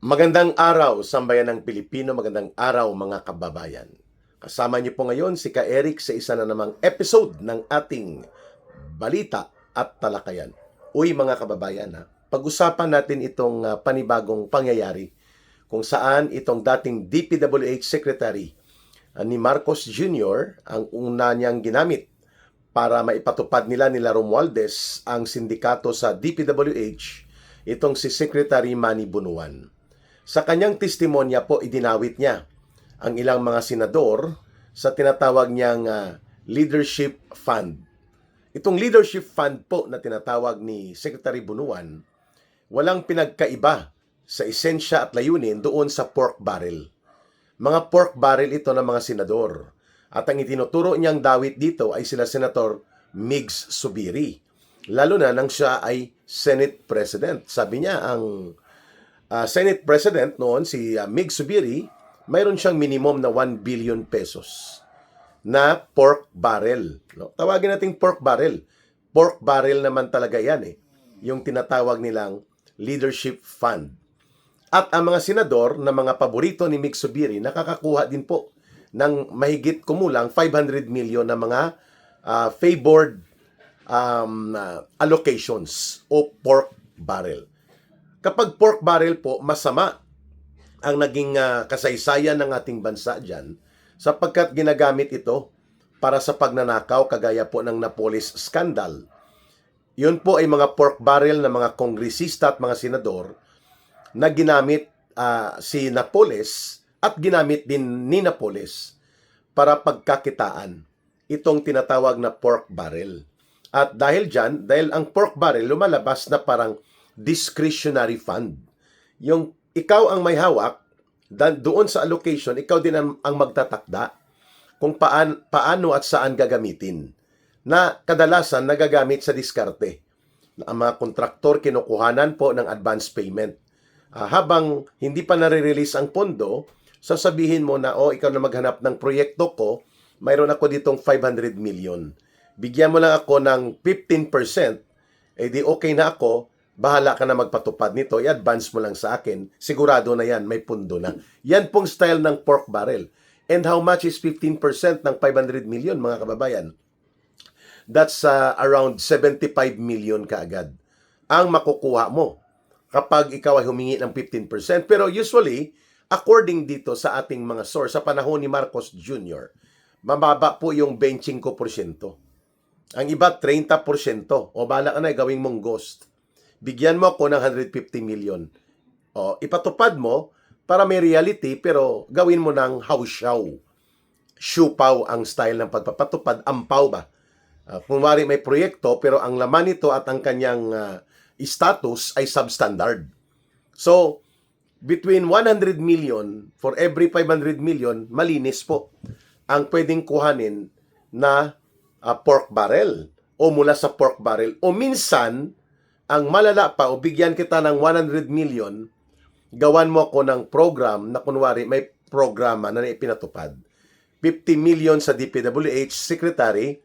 Magandang araw, sambayan ng Pilipino. Magandang araw, mga kababayan. Kasama niyo po ngayon si Ka Eric sa isa na namang episode ng ating Balita at Talakayan. Uy, mga kababayan, pag-usapan natin itong panibagong pangyayari kung saan itong dating DPWH Secretary ni Marcos Jr. ang una niyang ginamit para maipatupad nila Romualdez ang sindikato sa DPWH, itong si Secretary Manny Bunuan. Sa kanyang testimonya po, idinawit niya ang ilang mga senador sa tinatawag niyang leadership fund. Itong leadership fund po na tinatawag ni Secretary Bunuan, walang pinagkaiba sa esensya at layunin doon sa pork barrel. Mga pork barrel ito ng mga senador. At ang itinuturo niyang dawit dito ay sila Senator Migs Zubiri. Lalo na nang siya ay Senate President. Sabi niya, ang Senate President noon, si Migs Zubiri, mayroon siyang minimum na 1 billion pesos na pork barrel. No? Tawagin nating pork barrel. Pork barrel naman talaga yan yung tinatawag nilang leadership fund. At ang mga senador na mga paborito ni Migs Zubiri, nakakakuha din po ng mahigit kumulang 500 million na mga favored allocations o pork barrel. Kapag pork barrel po, masama ang naging kasaysayan ng ating bansa dyan sapagkat ginagamit ito para sa pagnanakaw kagaya po ng Napoles Scandal. Yun po ay mga pork barrel na mga kongresista at mga senador na ginamit si Napoles at ginamit din ni Napoles para pagkakitaan itong tinatawag na pork barrel. At dahil dyan, dahil ang pork barrel lumalabas na parang discretionary fund. Yung ikaw ang may hawak, doon sa allocation, ikaw din ang magtatakda kung paano at saan gagamitin. Na kadalasan nagagamit sa diskarte. Ang mga kontraktor kinukuhanan po ng advance payment. Habang hindi pa nare-release ang pondo, sasabihin mo na, ikaw na maghanap ng proyekto ko, mayroon ako ditong 500 million. Bigyan mo lang ako ng 15%, di okay na ako, bahala ka na magpatupad nito, i-advance mo lang sa akin, sigurado na yan, may pundo na. Yan pong style ng pork barrel. And how much is 15% ng 500 million, mga kababayan? That's around 75 million kaagad ang makukuha mo kapag ikaw ay humingi ng 15%. Pero usually, according dito sa ating mga source, sa panahon ni Marcos Jr., mababa po yung 25%. Ang iba, 30%. O bala ka na, gawing mong ghost. Bigyan mo ako ng 150 million. Ipatupad mo para may reality, pero gawin mo ng hausyaw. Siupaw ang style ng pagpapatupad. Ampaw ba? Kunwari may proyekto, pero ang laman nito at ang kanyang status ay substandard. So, between 100 million for every 500 million, malinis po ang pwedeng kuhanin na pork barrel o mula sa pork barrel. O minsan, ang malala pa, o bigyan kita ng 100 million, gawan mo ako ng program na kunwari may programa na ipinatupad. 50 million sa DPWH Secretary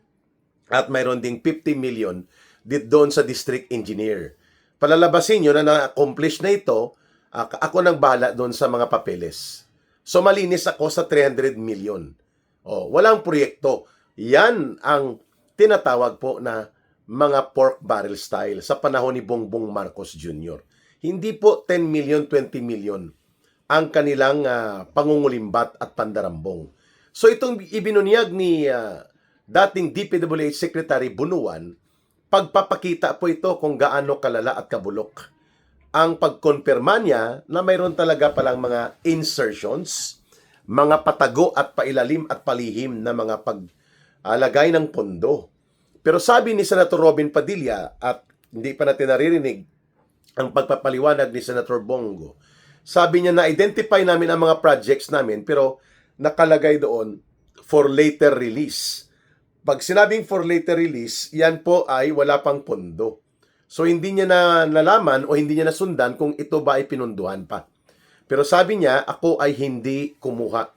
at mayroon ding 50 million doon sa District Engineer. Palalabasin nyo na na-accomplish na ito, ako nang bahala doon sa mga papeles. So malinis ako sa 300 million. Walang proyekto. Yan ang tinatawag po na mga pork barrel style sa panahon ni Bongbong Marcos Jr. Hindi po 10 million, 20 million ang kanilang pangungulimbat at pandarambong. So itong ibinunyag ni dating DPWH Secretary Bunuan, pagpapakita po ito kung gaano kalala at kabulok ang pagkonfirma niya na mayroon talaga palang mga insertions, mga patago at pailalim at palihim na mga paglagay ng pondo. Pero sabi ni Senator Robin Padilla, at hindi pa natin naririnig ang pagpapaliwanag ni Senator Bongo, sabi niya na identify namin ang mga projects namin pero nakalagay doon for later release. Pag sinabing for later release, yan po ay wala pang pondo. So hindi niya na nalaman o hindi niya nasundan kung ito ba ay pinunduhan pa. Pero sabi niya, ako ay hindi kumuha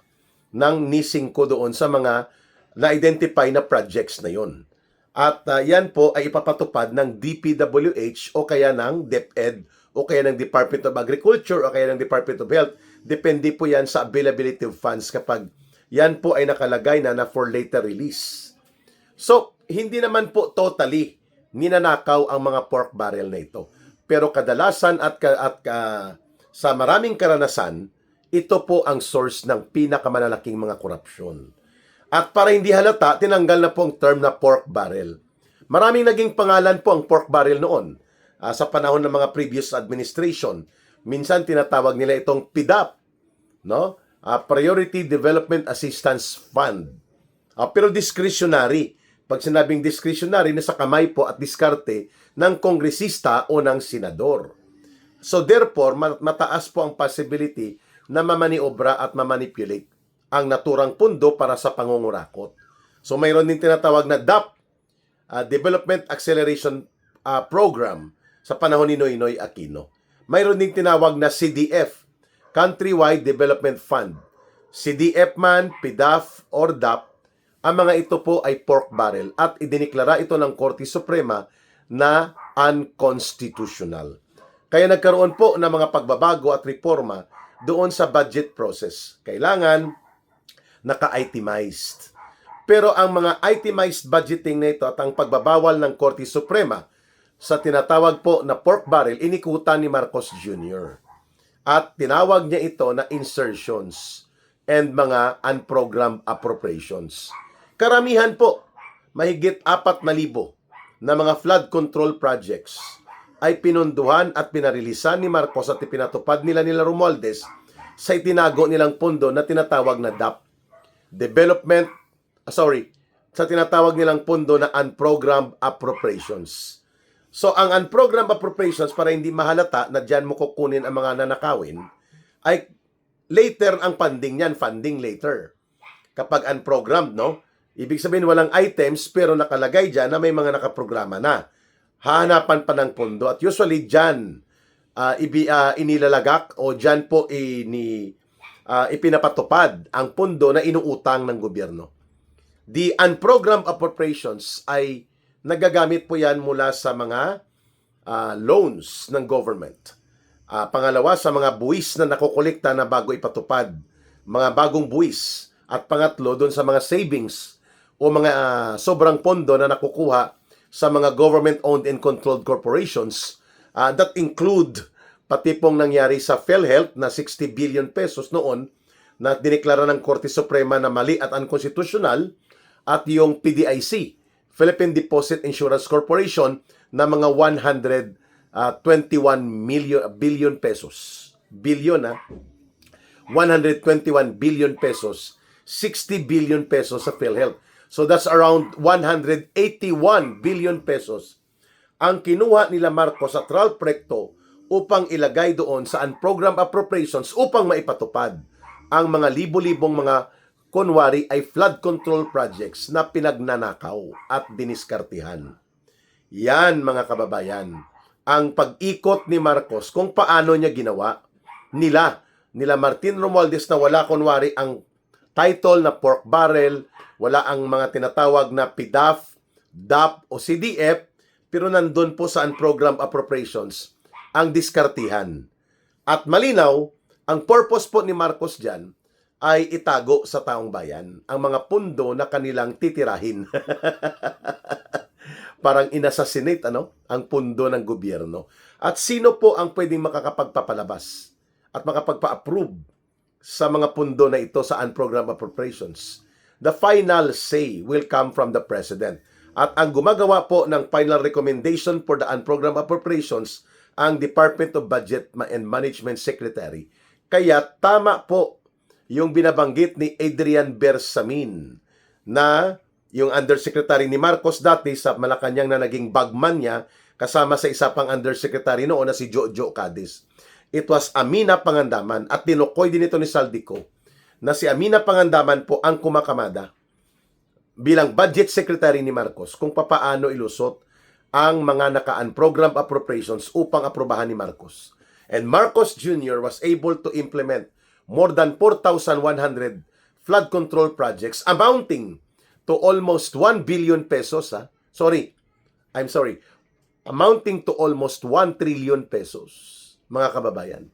ng nising ko doon sa mga na-identify na projects na yon. At yan po ay ipapatupad ng DPWH o kaya ng DepEd o kaya ng Department of Agriculture o kaya ng Department of Health. Depende po yan sa availability of funds kapag yan po ay nakalagay na for later release. So, hindi naman po totally ninanakaw ang mga pork barrel na ito. Pero kadalasan sa maraming karanasan, ito po ang source ng pinakamalalaking mga korupsyon. At para hindi halata, tinanggal na po ang term na pork barrel. Maraming naging pangalan po ang pork barrel noon sa panahon ng mga previous administration. Minsan tinatawag nila itong PDAP, no? Priority Development Assistance Fund. Pero discretionary. Pag sinabing discretionary, nasa kamay po at diskarte ng kongresista o ng senador. So therefore, mataas po ang possibility na mamaniobra at mamanipulate ang naturang pundo para sa pangungurakot. So mayroon din tinatawag na DAP, Development Acceleration Program, sa panahon ni Noynoy Aquino. Mayroon din tinawag na CDF, Countrywide Development Fund. CDF man, PDAF, or DAP, ang mga ito po ay pork barrel at idiniklara ito ng Korte Suprema na unconstitutional. Kaya nagkaroon po ng mga pagbabago at reforma doon sa budget process. Kailangan naka-itemized. Pero ang mga itemized budgeting na ito at ang pagbabawal ng Korte Suprema sa tinatawag po na pork barrel, inikutan ni Marcos Jr. At tinawag niya ito na insertions and mga unprogrammed appropriations. Karamihan po, mahigit 4,000 na mga flood control projects ay pinunduhan at pinarilisan ni Marcos at ipinatupad nila Romualdez sa itinago nilang pondo na tinatawag na DAP. Sa tinatawag nilang pondo na unprogrammed appropriations. So, ang unprogrammed appropriations, para hindi mahalata na dyan mo kukunin ang mga nanakawin, ay later ang funding niyan, funding later. Kapag unprogrammed, no? Ibig sabihin walang items pero nakalagay dyan na may mga nakaprograma na. Hahanapan pa ng pondo at usually dyan inilalagak o dyan po ipinapatupad ang pondo na inuutang ng gobyerno. The unprogrammed appropriations ay nagagamit po yan mula sa mga loans ng government. Pangalawa, sa mga buwis na nakukolekta na bago ipatupad, mga bagong buwis. At pangatlo, doon sa mga savings o mga sobrang pondo na nakukuha sa mga government-owned and controlled corporations that include pati pong nangyari sa PhilHealth na 60 billion pesos noon na dineklara ng Korte Suprema na mali at unconstitutional at yung PDIC, Philippine Deposit Insurance Corporation, na mga 121 billion pesos. 121 billion pesos, 60 billion pesos sa PhilHealth. So that's around 181 billion pesos ang kinuha nila Marcos at Ralph Recto upang ilagay doon sa unprogrammed appropriations upang maipatupad ang mga libo-libong mga kunwari ay flood control projects na pinagnanakaw at diniskartihan. Yan mga kababayan, ang pag-ikot ni Marcos kung paano niya ginawa nila Martin Romualdez na wala kunwari ang title na pork barrel, wala ang mga tinatawag na PDAF, DAP o CDF, pero nandun po sa unprogrammed appropriations ang diskartihan. At malinaw, ang purpose po ni Marcos dyan ay itago sa taong bayan ang mga pundo na kanilang titirahin. Parang inassassinate ang pundo ng gobyerno. At sino po ang pwedeng makakapagpapalabas at makapagpa-approve sa mga pundo na ito sa unprogrammed appropriations? The final say will come from the President. At ang gumagawa po ng final recommendation for the unprogrammed appropriations, ang Department of Budget and Management Secretary. Kaya tama po yung binabanggit ni Adrian Bersamin na yung undersecretary ni Marcos dati sa Malacanang na naging bagman niya kasama sa isa pang undersecretary noon na si Jojo Cadiz. It was Amina Pangandaman at tinukoy din ito ni Saldico na si Amina Pangandaman po ang kumakamada bilang budget secretary ni Marcos kung papaano ilusot ang mga naka-unprogrammed appropriations upang aprobahan ni Marcos. And Marcos Jr. was able to implement more than 4,100 flood control projects amounting to almost 1 billion pesos. Amounting to almost 1 trillion pesos. mga kababayan.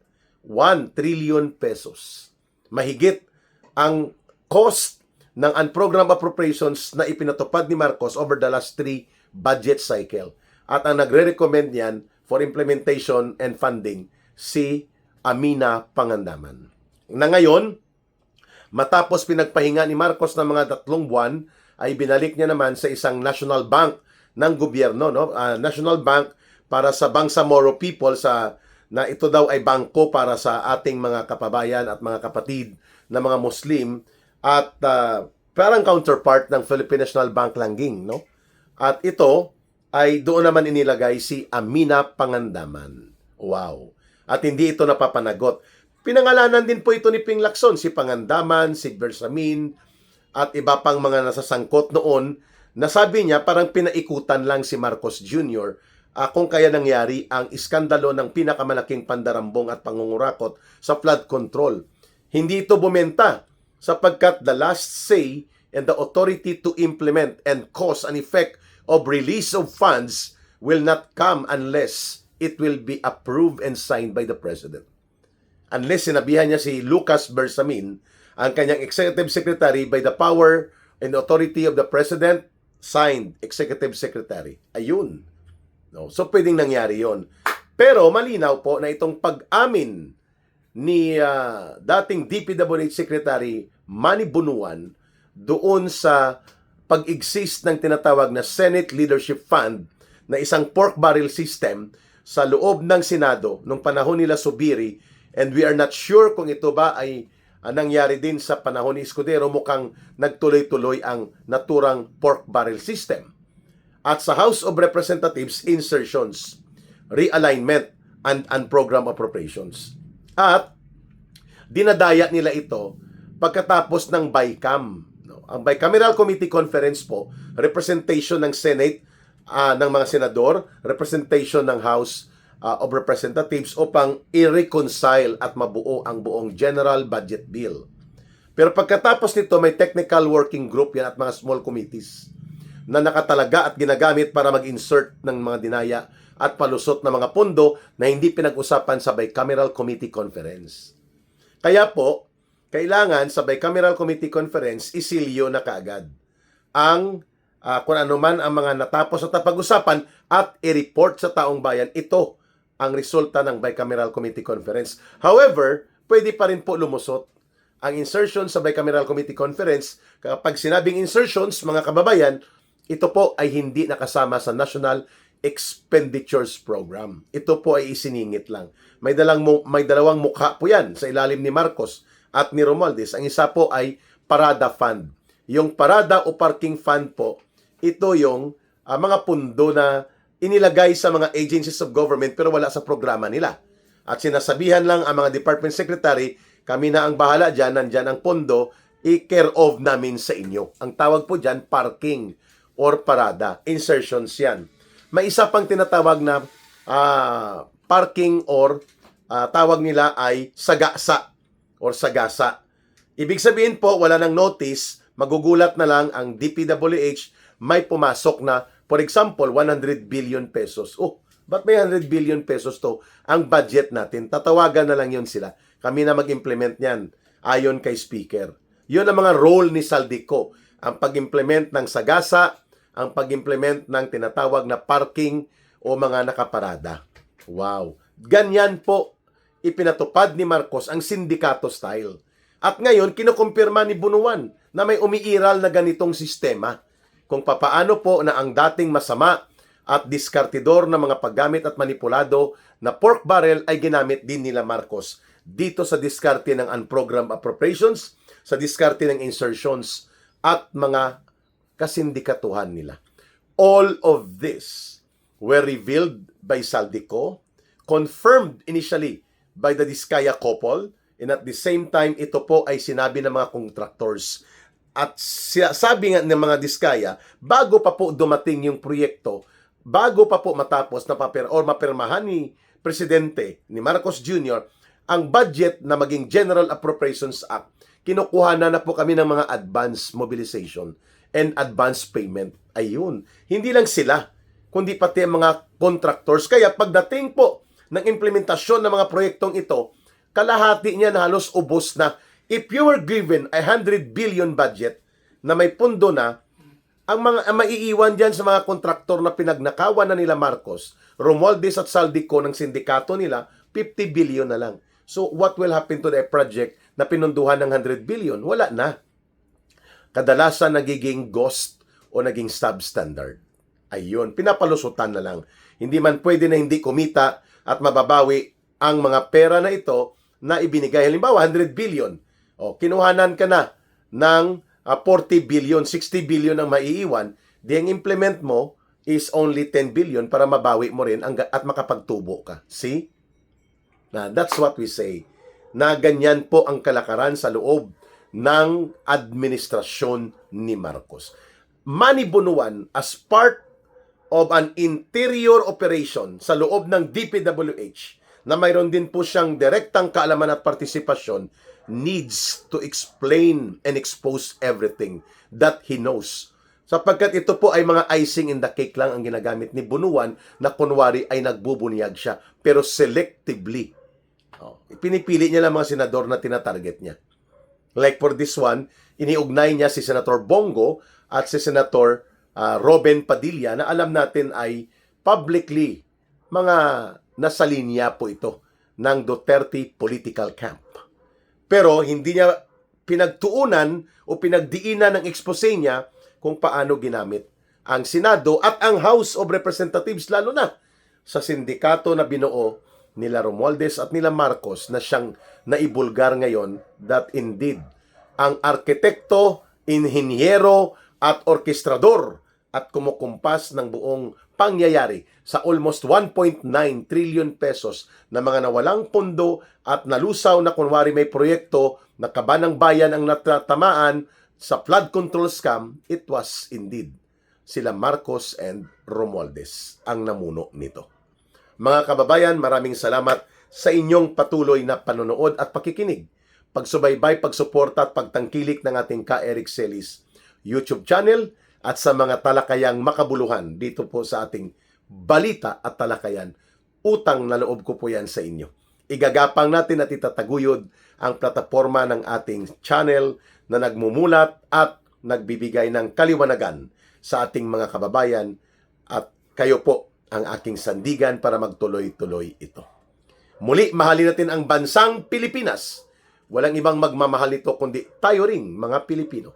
1 trillion pesos. Mahigit ang cost ng unprogrammed appropriations na ipinatupad ni Marcos over the last 3 budget cycle. At ang nagre-recommend niyan for implementation and funding si Amina Pangandaman. Na ngayon, matapos pinagpahinga ni Marcos ng mga 3 buwan, ay binalik niya naman sa isang national bank ng gobyerno, no? National Bank para sa Bangsamoro people na ito daw ay bangko para sa ating mga kapabayan at mga kapatid na mga Muslim at parang counterpart ng Philippine National Bank Langing, no? At ito ay doon naman inilagay si Amina Pangandaman. Wow. At hindi ito napapanagot. Pinangalanan din po ito ni Ping Lacson, si Pangandaman, si Bersamin, at iba pang mga nasasangkot noon na sabi niya parang pinaikutan lang si Marcos Jr. Kung kaya nangyari ang iskandalo ng pinakamalaking pandarambong at pangungurakot sa flood control. Hindi ito bumenta sapagkat the last say and the authority to implement and cause an effect of release of funds will not come unless it will be approved and signed by the President. Unless sinabihan niya si Lucas Bersamin, ang kanyang executive secretary, by the power and authority of the President, signed executive secretary. Ayun. No? So, pwedeng nangyari yon. Pero malinaw po na itong pag-amin ni dating DPWH Secretary Manny Bunuan doon sa pag-exist ng tinatawag na Senate Leadership Fund na isang pork barrel system sa loob ng Senado nung panahon nila Subiri, and we are not sure kung ito ba ay nangyari din sa panahon ni Escudero, mukhang nagtuloy-tuloy ang naturang pork barrel system. At sa House of Representatives, insertions, realignment, and unprogrammed appropriations. At dinadaya nila ito pagkatapos ng BICAM. Ang Bicameral Committee Conference po, representation ng Senate, ng mga senador, representation ng House of Representatives upang i-reconcile at mabuo ang buong General Budget Bill. Pero pagkatapos nito, may technical working group yan at mga small committees na nakatalaga at ginagamit para mag-insert ng mga dinaya at palusot ng mga pondo na hindi pinag-usapan sa Bicameral Committee Conference. Kaya po, kailangan sa Bicameral Committee Conference, isilyo na kaagad ang kung ano man ang mga natapos at napag-usapan at i-report sa taong bayan. Ito ang resulta ng Bicameral Committee Conference. However, pwede pa rin po lumusot ang insertion sa Bicameral Committee Conference. Kapag sinabing insertions, mga kababayan, ito po ay hindi nakasama sa National Expenditures Program. Ito po ay isiningit lang. May dalawang mukha po yan sa ilalim ni Marcos at ni Romualdez. Ang isa po ay Parada Fund. Yung Parada o Parking Fund po, ito yung mga pundo na inilagay sa mga agencies of government pero wala sa programa nila. At sinasabihan lang ang mga department secretary, kami na ang bahala dyan, nandyan ang pondo, i-care of namin sa inyo. Ang tawag po dyan, parking or parada. Insertions yan. May isa pang tinatawag na parking or tawag nila ay sagasa or sagasa. Ibig sabihin po, wala nang notice, magugulat na lang ang DPWH, may pumasok na, for example, 100 billion pesos. Oh, ba't may 100 billion pesos to? Ang budget natin, tatawagan na lang yun sila. Kami na mag-implement niyan, ayon kay Speaker. Yun ang mga role ni Saldico. Ang pag-implement ng sagasa, ang pag-implement ng tinatawag na parking o mga nakaparada. Wow. Ganyan po ipinatupad ni Marcos ang sindikato style. At ngayon, kinukumpirma ni Bunuan na may umiiral na ganitong sistema. Kung papaano po na ang dating masama at diskartidor na mga paggamit at manipulado na pork barrel ay ginamit din nila Marcos dito sa diskarte ng unprogrammed appropriations, sa diskarte ng insertions at mga kasindikatuhan nila. All of this were revealed by Saldico, confirmed initially by the Diskaya couple, and at the same time, ito po ay sinabi ng mga contractors. At sabi nga ng mga Diskaya, bago pa po dumating yung proyekto, bago pa po matapos na mapirmahan ni Presidente, ni Marcos Jr., ang budget na maging General Appropriations Act, kinukuha na po kami ng mga advance mobilization and advance payment. Ayun. Hindi lang sila, kundi pati ang mga contractors. Kaya pagdating po ng implementasyon ng mga proyektong ito, kalahati niya na halos ubos na. If you were given a 100 billion budget na may pundo na, ang maiiwan dyan sa mga kontraktor na pinagnakawan na nila Marcos, Romualdez at Saldico ng sindikato nila, 50 billion na lang. So what will happen to the project na pinunduhan ng 100 billion? Wala na. Kadalasan nagiging ghost o naging substandard. Ayun, pinapalusutan na lang. Hindi man pwede na hindi kumita at mababawi ang mga pera na ito na ibinigay. Halimbawa, 100 billion. O, kinuhanan ka na ng 40 billion, 60 billion ang maiiwan. Di ang implement mo is only 10 billion para mabawi mo rin at makapagtubo ka. See? That's what we say. Na ganyan po ang kalakaran sa loob ng administrasyon ni Marcos. Manny Bunuan as part of an interior operation sa loob ng DPWH na mayroon din po siyang direktang kaalaman at partisipasyon needs to explain and expose everything that he knows. Sapagkat ito po ay mga icing in the cake lang ang ginagamit ni Bunuan na kunwari ay nagbubunyag siya pero selectively. Pinipili niya lang mga senador na tinatarget niya. Like for this one, iniugnay niya si Senator Bongo at si Senator Robin Padilla na alam natin ay publicly mga nasa linya po ito ng Duterte political camp. Pero hindi niya pinagtuunan o pinagdiinan ng expose niya kung paano ginamit ang Senado at ang House of Representatives, lalo na sa sindikato na binuo nila Romualdez at nila Marcos na siyang naibulgar ngayon that indeed ang arkitekto, inhinyero at orkestrador at kumukumpas ng buong pangyayari sa almost 1.9 trillion pesos na mga nawalang pondo at nalusaw na kunwari may proyekto na kabanang bayan ang natatamaan sa flood control scam, it was indeed sila Marcos and Romualdez ang namuno nito. Mga kababayan, maraming salamat sa inyong patuloy na panonood at pakikinig, pagsubaybay, pagsuporta at pagtangkilik ng ating Ka Eric Celis YouTube channel at sa mga talakayang makabuluhan dito po sa ating balita at talakayan. Utang na loob ko po yan sa inyo. Igagapang natin at itataguyod ang plataforma ng ating channel na nagmumulat at nagbibigay ng kaliwanagan sa ating mga kababayan at kayo po ang aking sandigan para magtuloy-tuloy ito. Muli, mahalin natin ang bansang Pilipinas. Walang ibang magmamahal ito kundi tayo ring mga Pilipino.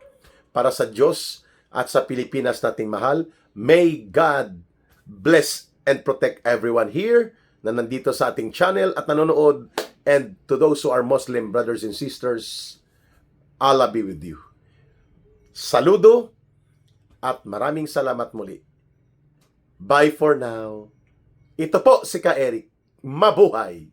Para sa Diyos at sa Pilipinas nating mahal, may God bless and protect everyone here na nandito sa ating channel at nanonood, and to those who are Muslim brothers and sisters, Allah be with you. Saludo at maraming salamat muli. Bye for now. Ito po si Ka Eric. Mabuhay!